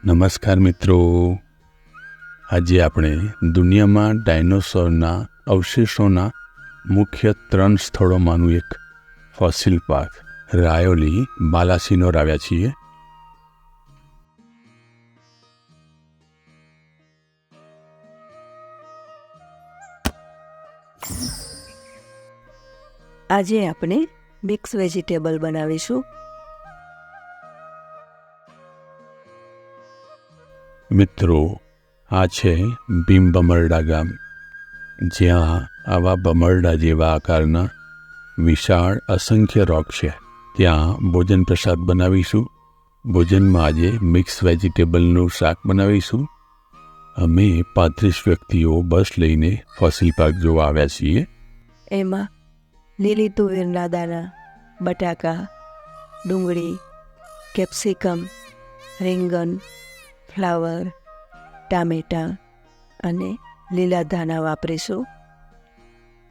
નમસ્કાર મિત્રો, આજે આપણે દુનિયામાં ડાયનોસોરના અવશેષોના મુખ્ય 3 સ્થળોમાંનું એક ફોસિલ પાર્ક રાયોલી બાલાસિનોર આવ્યા છીએ. આજે આપણે મિક્સ વેજીટેબલ બનાવીશું. મિત્રો, આ છે ભીમબમરડા ગામ, જ્યાં આવા બમરડા જેવા આકારના વિશાળ અસંખ્ય રોક છે. ત્યાં ભોજન પ્રસાદ બનાવીશું. ભોજનમાં આજે મિક્સ વેજીટેબલનું શાક બનાવીશું. અમે 35 વ્યક્તિઓ બસ લઈને ફોસિલ પાર્ક જોવા આવ્યા છીએ. એમાં લીલી તુવેરના દાણા, બટાકા, ડુંગળી, કેપ્સિકમ, રીંગણ, ફ્લાવર, ટામેટાં અને લીલા ધાણા વાપરીશું.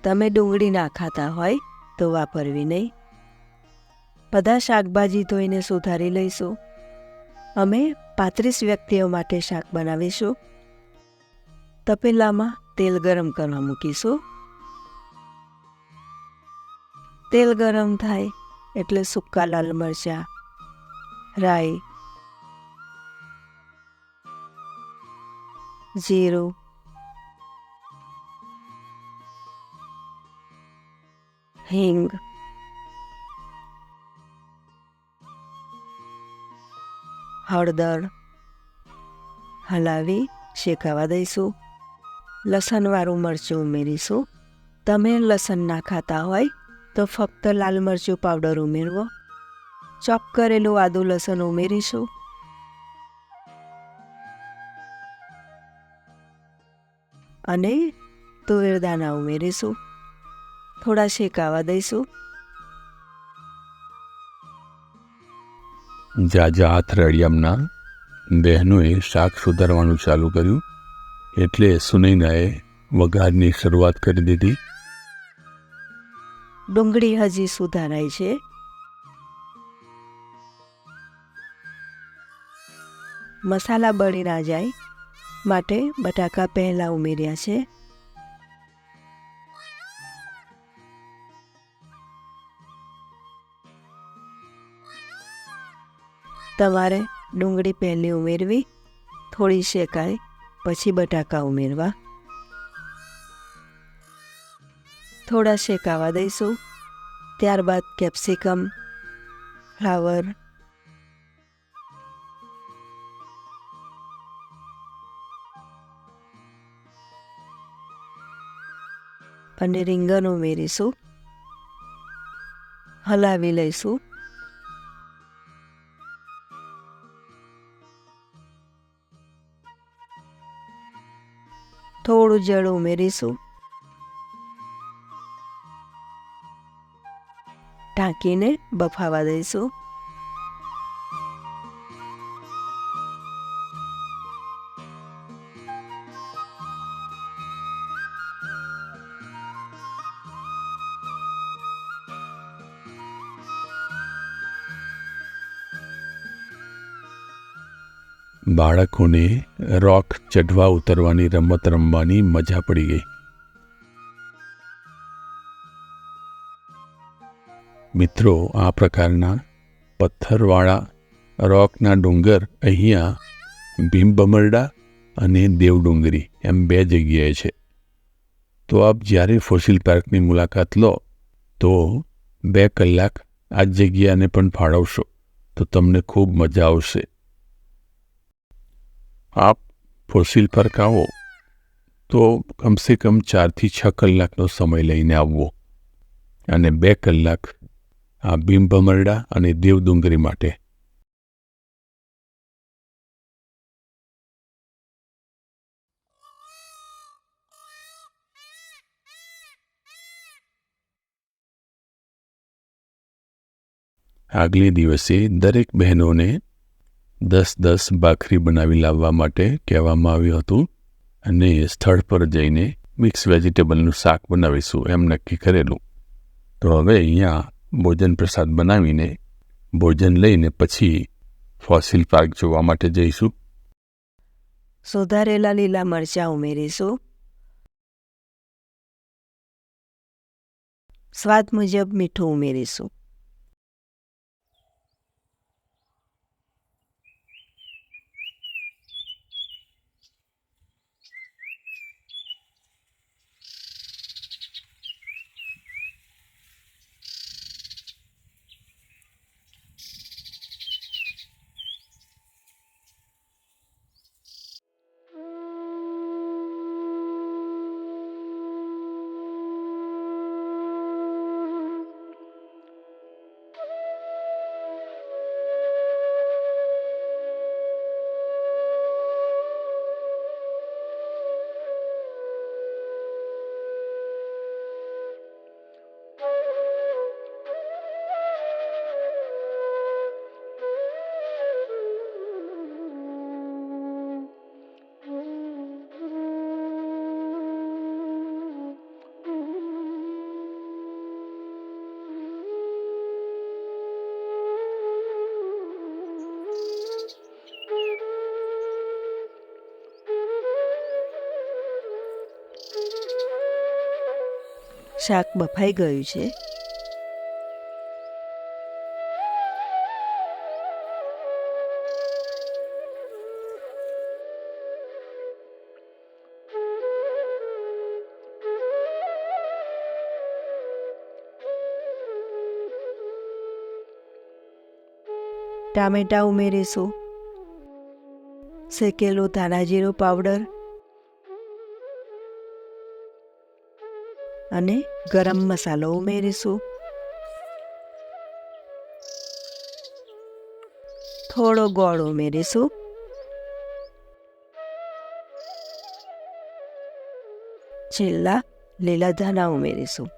તમે ડુંગળી ના ખાતા હોય તો વાપરવી નહીં. બધા શાકભાજી ધોઈને સુધારી લઈશું. અમે 35 વ્યક્તિઓ માટે શાક બનાવીશું. તપેલામાં તેલ ગરમ કરવા મૂકીશું. તેલ ગરમ થાય એટલે સૂકા લાલ મરચાં, રાઈ, જીરું, હિંગ, હળદર હલાવી શેકાવા દઈશું. લસણવાળું મરચું ઉમેરીશું. તમે લસણ ના ખાતા હોય તો ફક્ત લાલ મરચું પાવડર ઉમેરવો. ચોપ કરેલું આદું લસણ ઉમેરીશું. અને તુવેર દાણા ઉમેરીશું. થોડા શેકાવા દઈશું. જાજા આથરડિયામના બહેનોએ શાક સુધારવાનું ચાલુ કર્યું, એટલે સુનૈનાએ વઘારની શરૂઆત કરી દીધી. ડુંગળી હજી સુધારાય છે. મસાલા બળી ના જાય માટે બટાકા પહેલાં ઉમેર્યા છે. તમારે ડુંગળી પહેલી ઉમેરવી, થોડી શેકાય પછી બટાકા ઉમેરવા. થોડા શેકાવા દઈશું. ત્યારબાદ કેપ્સિકમ, ફ્લાવર, અને રીંગણ ઉમેરીશું. હલાવી લઈશું. થોડું જળ ઉમેરીશું. ઢાંકીને બફાવા દઈશું. બાળકોને રોક ચઢવા ઉતરવાની રમત રમવાની મજા પડી ગઈ. મિત્રો, આ પ્રકારના પથ્થરવાળા રોકના ડુંગર અહીંયા ભીમબમરડા અને દેવડુંગરી એમ 2 જગ્યાએ છે. તો આપ જ્યારે ફોસિલ પાર્કની મુલાકાત લો તો 2 કલાક આ જગ્યાને પણ ફાળવશો તો તમને ખૂબ મજા આવશે. આપ ફોસિલ પાર્ક આવો તો કમસે કમ 4 થી 6 કલાકનો સમય લઈને આવવો અને 2 કલાક આ ભીમબમરડા અને દેવડુંગરી માટે. આગલે દિવસે દરેક બહેનોને 10-10 ભાખરી બનાવી લાવવા માટે કહેવામાં આવ્યું હતું અને સ્થળ પર જઈને મિક્સ વેજીટેબલનું શાક બનાવીશું એમ નક્કી કરેલું. તો હવે અહીંયા ભોજન પ્રસાદ બનાવીને ભોજન લઈને પછી ફોસિલ પાર્ક જોવા માટે જઈશું. સુધારેલા લીલા મરચાં ઉમેરીશું. સ્વાદ મુજબ મીઠું ઉમેરીશું. શાક બફાઈ ગયું છે. ટામેટાં ઉમેરીશું. શેકેલો ધાણા જીરું પાવડર અને ગરમ મસાલો ઉમેરીશું. થોડો ગોળ ઉમેરીશું. છેલ્લા લીલા ધાણા ઉમેરીશું.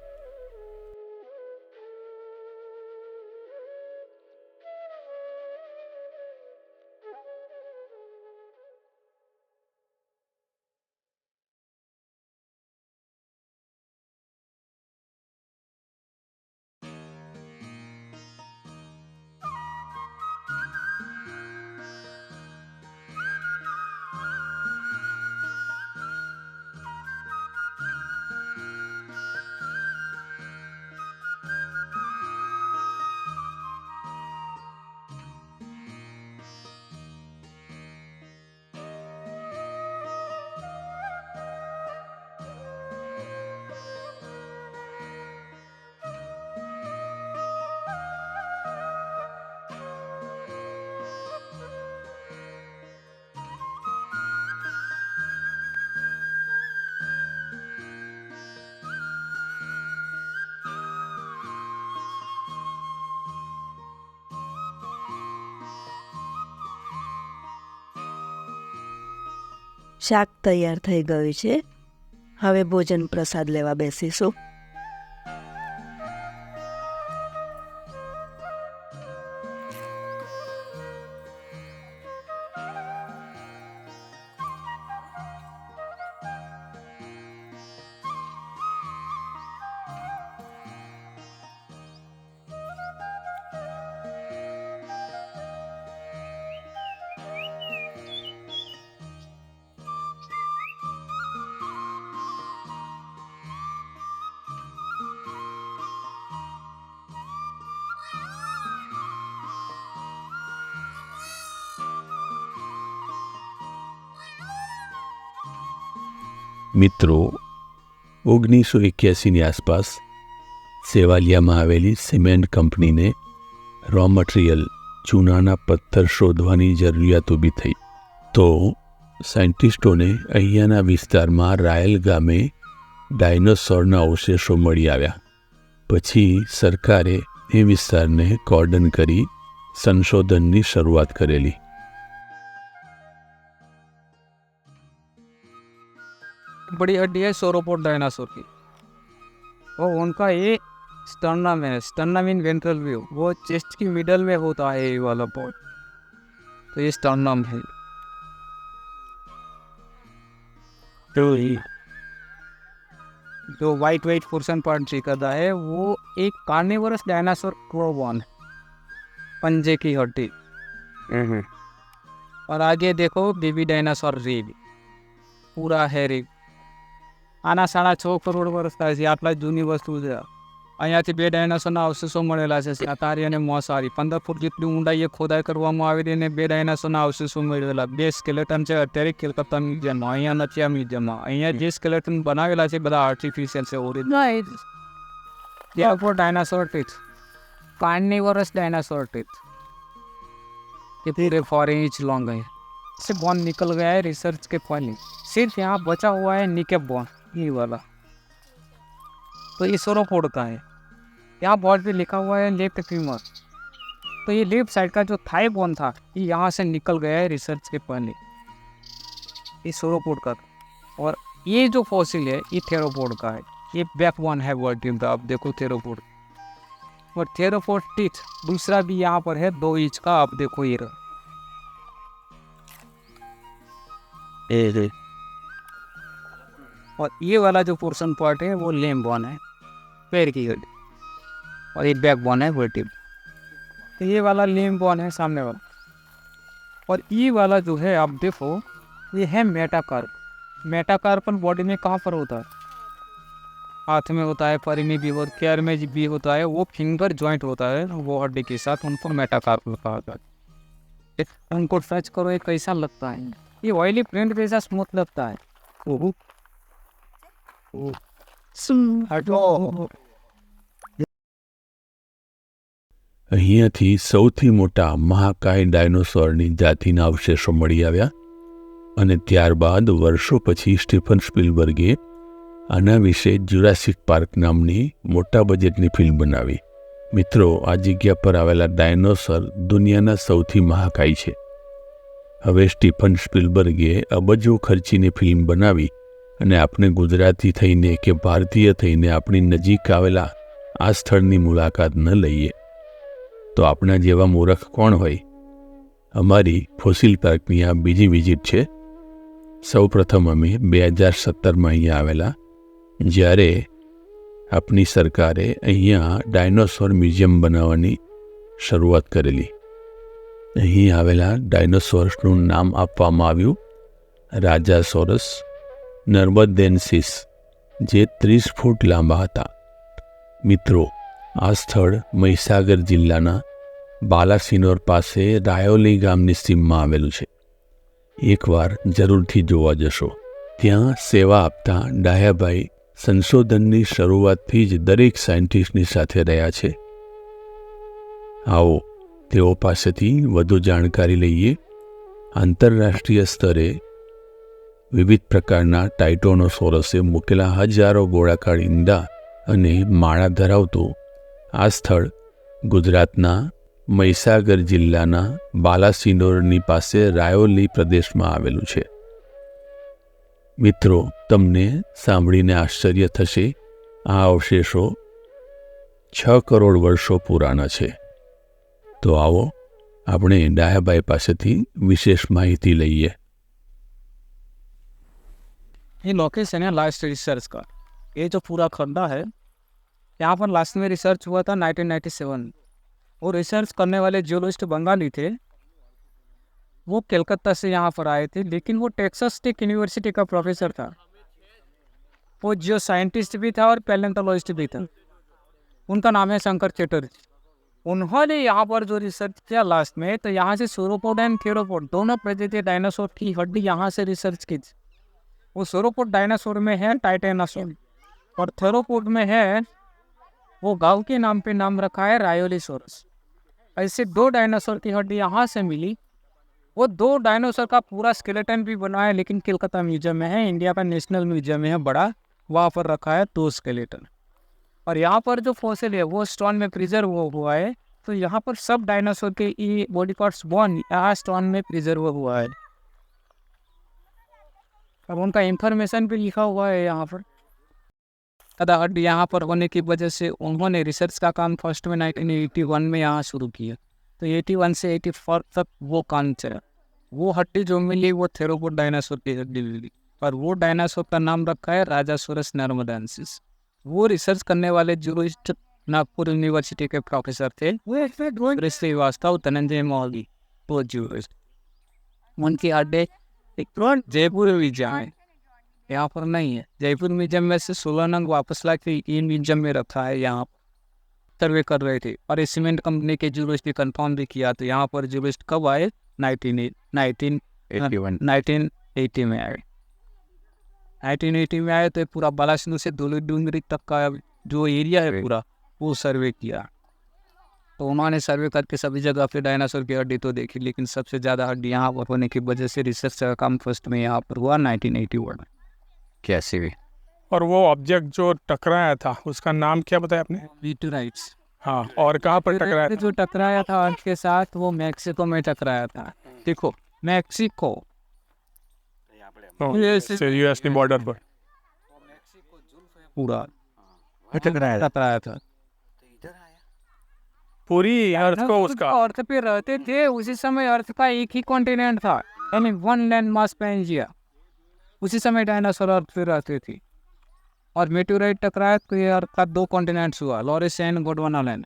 શાક તૈયાર થઈ ગયું છે. હવે ભોજન પ્રસાદ લેવા બેસીશું. મિત્રો, 1981ની આસપાસ સેવાલિયામાં આવેલી સિમેન્ટ કંપનીને રો મટીરિયલ ચૂનાના પથ્થર શોધવાની જરૂરિયાત ઊભી થઈ. તો સાયન્ટિસ્ટોને અહીંયાના વિસ્તારમાં રાયલ ગામે ડાયનોસોરના અવશેષો મળી આવ્યા. પછી સરકારે એ વિસ્તારને કોર્ડન કરી સંશોધનની શરૂઆત કરેલી. बड़ी हड्डी है सोरोपोड डायनासोर की, और उनका ये स्टर्नम है. स्टर्नम इन वेंट्रल व्यू, वो चेस्ट की मिडल में होता है ये वाला पोर्ट, तो ये स्टर्नम है. तो जो वाइट वाइट पोर्शन पार्ट दिखता है वो एक कार्निवरस डायनासोर क्रोबॉन, पंजे की हड्डी. और आगे देखो बेबी डायनासोर रेब पूरा है રેબ આના 6.5 કરોડ વર્ષ થાય છે. આટલા જૂની વસ્તુ છે. અહીંયાથી 2 ડાયનાસોરના અવશેષો મળેલા છે, સાતારી અને મોસારી. 15 ફૂટ જેટલી ઊંડાઈએ ખોદાઈ કરવામાં આવી હતી અને 2 ડાયનાસોરના અવશેષો મળેલા. 2 સ્કેલેટન છે અત્યારે કલકત્તા મ્યુઝિયમમાં. અહીંયા નથી આ મ્યુઝિયમમાં. અહીંયા જે સ્કેલેટન બનાવેલા છે બધા આર્ટિફિશિયલ છે, ઓરિજિનલ. ત્યાં પર dinosaur teeth, carnivorous dinosaur teeth, ये पूरे 4 इंच लॉन्ग है. इससे बोन निकल गया है रिसर्च के पहले. सिर्फ यहाँ बचा हुआ है निकेप बोन, ये वाला. तो ये सोरोपोड का है. यहाँ बोर्ड पे लिखा हुआ है लेफ्ट फीमर. तो ये लेफ्ट साइड का जो थाई बोन था ये यहाँ से निकल गया है रिसर्च के पहले. ये सोरोपोड का. और ये जो फॉसिल है ये थेरोपोड का है. ये बैक बोन है वर्टिब्रा का. अब देखो थेरोपोड और थेरोपोड टीथ दूसरा भी यहाँ पर है 2 इंच का. अब देखो ये रहा. और ये वाला जो पोर्शन पार्ट है वो लेम बोन है, पैर की हड्डी. और ये बैक बोन है वर्टिब्रा. तो ये वाला लेम बोन है सामने वाला. और ये वाला जो है आप देखो ये है मेटाकार्प. मेटाकार्पन बॉडी में कहाँ पर होता है? हाथ में होता है, पैर में भी और पैर में भी होता है. वो फिंगर जॉइंट होता है वो हड्डी के साथ, उनको मेटाकार्प कहा जाता है. उनको टच करो ये कैसा लगता है? ये ऑयली प्रिंट जैसा स्मूथ लगता है. ओहो અહીંયાથી સૌથી મોટા મહાકાય ડાયનોસોરની જાતિના અવશેષો મળી આવ્યા અને ત્યારબાદ વર્ષો પછી સ્ટીફન સ્પીલબર્ગે આના વિશે જુરાસિક પાર્ક નામની મોટા બજેટની ફિલ્મ બનાવી. મિત્રો, આ જગ્યા પર આવેલા ડાયનોસોર દુનિયાના સૌથી મહાકાય છે. હવે સ્ટીફન સ્પીલબર્ગે અબજો ખર્ચીને ફિલ્મ બનાવી અને આપણે ગુજરાતી થઈને કે ભારતીય થઈને આપણી નજીક આવેલા આ સ્થળની મુલાકાત ન લઈએ તો આપણા જેવા મૂર્ખ કોણ હોય? અમારી ફોસિલ પાર્કની આ બીજી વિઝિટ છે. સૌપ્રથમ અમે 2017માં અહીંયા આવેલા, જ્યારે આપની સરકારે અહીંયા ડાયનોસોર મ્યુઝિયમ બનાવવાની શરૂઆત કરેલી. અહીં આવેલા ડાયનોસોર્સનું નામ આપવામાં આવ્યું રાજાસોરસ નર્મદેન્સિસ, જે 30 ફૂટ લાંબા હતા. મિત્રો, આ સ્થળ મહીસાગર જિલ્લાના બાલાસિનોર પાસે રાયોલી ગામની સીમમાં આવેલું છે. એકવાર જરૂરથી જોવા જશો. ત્યાં સેવા આપતા ડાયાભાઈ સંશોધનની શરૂઆતથી જ દરેક સાયન્ટિસ્ટની સાથે રહ્યા છે. આવો તેઓ પાસેથી વધુ જાણકારી લઈએ. આંતરરાષ્ટ્રીય સ્તરે વિવિધ પ્રકારના ટાઇટોનોસોરસે મૂકેલા હજારો ગોળાકાર ઈંડા અને માળા ધરાવતું આ સ્થળ ગુજરાતના મહીસાગર જિલ્લાના બાલાસિનોરની પાસે રાયોલી પ્રદેશમાં આવેલું છે. મિત્રો, તમને સાંભળીને આશ્ચર્ય થશે, આ અવશેષો 6 કરોડ વર્ષો પુરાણા છે. તો આવો આપણે ડાયાભાઈ પાસેથી વિશેષ માહિતી લઈએ. ये लोकेशन है लास्ट रिसर्च का. ये जो पूरा खड्डा है यहाँ पर लास्ट में रिसर्च हुआ था 1997. वो रिसर्च करने वाले जियोलॉजिस्ट बंगाली थे. वो कलकत्ता से यहाँ पर आए थे, लेकिन वो टेक्सास टेक यूनिवर्सिटी का प्रोफेसर था. वो जियो साइंटिस्ट भी था और पैलेंटोलॉजिस्ट भी था. उनका नाम है शंकर चटर्जी. उन्होंने यहाँ पर जो रिसर्च किया लास्ट में, तो यहाँ से सोरोपोड एंड थेरोपोड दोनों प्रजाति डायनासोर की हड्डी यहाँ से रिसर्च की. वो सोरोपोड डायनासोर में है टाइटेनासोर और थेरोपोड में है वो गांव के नाम पे नाम रखा है रायोलीसोरस. ऐसे 2 डायनासोर की हड्डी यहाँ से मिली. वो 2 डायनासोर का पूरा स्केलेटन भी बना है, लेकिन कलकत्ता म्यूजियम में है, इंडिया का नेशनल म्यूजियम में है बड़ा, वहाँ पर रखा है 2 स्केलेटन. और यहाँ पर जो फॉसिल है वो स्टोन में प्रिजर्व हुआ है. तो यहाँ पर सब डायनासोर के ये बॉडी पार्ट्स बोन यहाँ स्टोन में प्रिजर्व हुआ है. अब उनका इंफॉर्मेशन भी लिखा हुआ है यहाँ पर. ज़्यादा हड्डी यहाँ पर होने की वजह से उन्होंने रिसर्च का काम फर्स्ट में 1981 में यहाँ शुरू किया. तो 81 से 84 तक वो काम चला. वो हड्डी जो मिली वो थेरोपोड डायनासोर की हड्डी मिली, और वो डायनासोर का नाम रखा है राजासोरस नर्मदेंसिस. वो रिसर्च करने वाले जूरिस्ट नागपुर यूनिवर्सिटी के प्रोफेसर थे श्रीवास्तव धनंजय मौली, वो जूरिस्ट. उनकी हड्डी एक जयपुर म्यूजियम है, यहाँ पर नहीं है। जयपुर म्यूजियम में से 16 नंग वापस ला के इन म्यूजियम में रखा है। यहाँ सर्वे कर रहे थे और इस सीमेंट कंपनी के जूरिस्ट भी कंफर्म भी किया। तो यहाँ पर जूरिस्ट कब आए? 1980 में आए। 1980 में आए तो पूरा बालासिनोर से डूंगरी तक का जो एरिया है पूरा वो सर्वे किया। तो उन्होंने सर्वे करके सभी जगह पे डायनासोर की हड्डी तो देखी, लेकिन सबसे ज़्यादा हड्डी यहाँ पर होने की वजह से रिसर्च का काम फर्स्ट में यहाँ पर हुआ 1981 में। कैसे भी और वो ऑब्जेक्ट जो टकराया था उसका नाम क्या बताया आपने? मीटराइट्स। हाँ, और कहाँ पर टकराया था? जो टकराया था अर्थ के साथ वो मैक्सिको में टकराया था। देखो मैक्सिको यूएस के बॉर्डर पर पूरा टकराया था। पूरी अर्थ को उसका अर्थ पे रहते थे उसी समय। अर्थ का एक ही कॉन्टिनेंट था, यानी वन लैंड मास पैंजिया। उसी समय डायनासोर अर्थ पे रहते थे और मेटेओराइट टकराया तो ये अर्थ का 2 कॉन्टिनेंट्स हुआ, लॉरेस एंड गोंडवाना लैंड।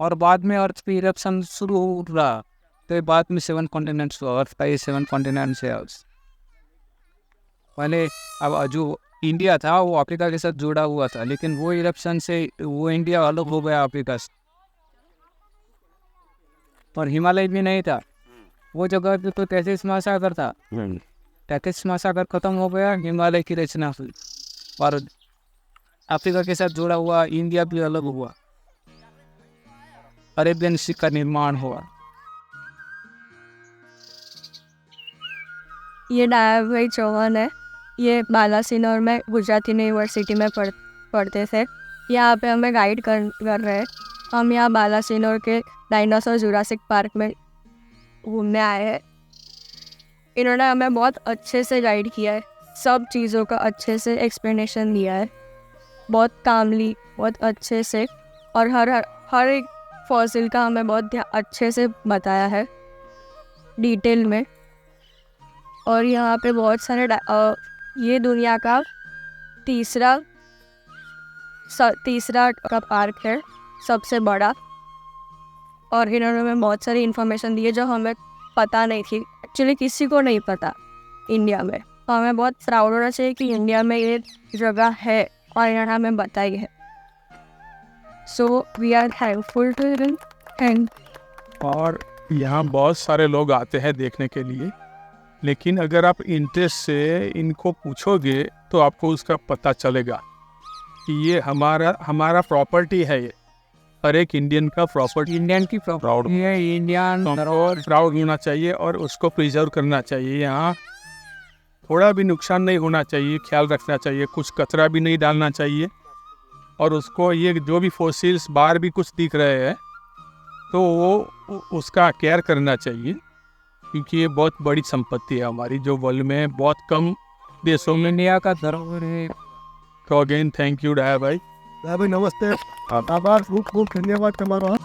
और बाद में अर्थ पे इरप्शन शुरू हुआ तो बाद में 7 कॉन्टिनेंट्स हुआ। अर्थ का ये 7 कॉन्टिनेंट्स है। पहले अब जो इंडिया था वो अफ्रीका के साथ जुड़ा हुआ था, लेकिन वो इरप्शन से वो इंडिया अलग हो गया अफ्रीका से। और हिमालय भी नहीं था वो जगह पे, तो तैतीस महासागर था। 33 महासागर खत्म हो गया, हिमालय की रचना हुई और अफ्रीका के साथ जुड़ा हुआ इंडिया भी अलग हुआ। अरेबियन सी का निर्माण हुआ। ये डाया भाई चौहान है। ये बालासिनोर में गुजरात यूनिवर्सिटी में पढ़ते थे। यहाँ पे हमें गाइड कर रहे हैं। हम यहाँ बालासिनोर के डायनासोर जुरासिक पार्क में घूमने आए हैं। इन्होंने हमें बहुत अच्छे से गाइड किया है, सब चीज़ों का अच्छे से एक्सप्लेनेशन दिया है, बहुत कामली, बहुत अच्छे से। और हर एक फॉसिल का हमें बहुत अच्छे से बताया है डिटेल में। और यहाँ पे बहुत सारे ये दुनिया का तीसरा का पार्क है, सबसे बड़ा। और इन्होंने हमें बहुत सारी इन्फॉर्मेशन दी है जो हमें पता नहीं थी, एक्चुअली किसी को नहीं पता इंडिया में। तो हमें बहुत प्राउड होना चाहिए कि इंडिया में ये जगह है और इन्होंने हमें बताई है। So we are thankful to them. And और यहाँ बहुत सारे लोग आते हैं देखने के लिए, लेकिन अगर आप इंटरेस्ट से इनको पूछोगे तो आपको उसका पता चलेगा कि ये हमारा प्रॉपर्टी है। ये हर एक इंडियन का प्रॉपर्टी, इंडियन की प्रॉपर्टी है, इंडियन और प्राउड होना चाहिए और उसको प्रिजर्व करना चाहिए। यहाँ थोड़ा भी नुकसान नहीं होना चाहिए, ख्याल रखना चाहिए, कुछ कचरा भी नहीं डालना चाहिए। और उसको ये जो भी फॉसिल्स बाहर भी कुछ दिख रहे हैं तो वो उसका केयर करना चाहिए, क्योंकि ये बहुत बड़ी संपत्ति है हमारी जो वर्ल्ड में बहुत कम देशों में। इंडिया का धरोहर है। तो अगेन थैंक यू डाया भाई। भाई नमस्ते, आभार, खूब खूब धन्यवाद તમારો।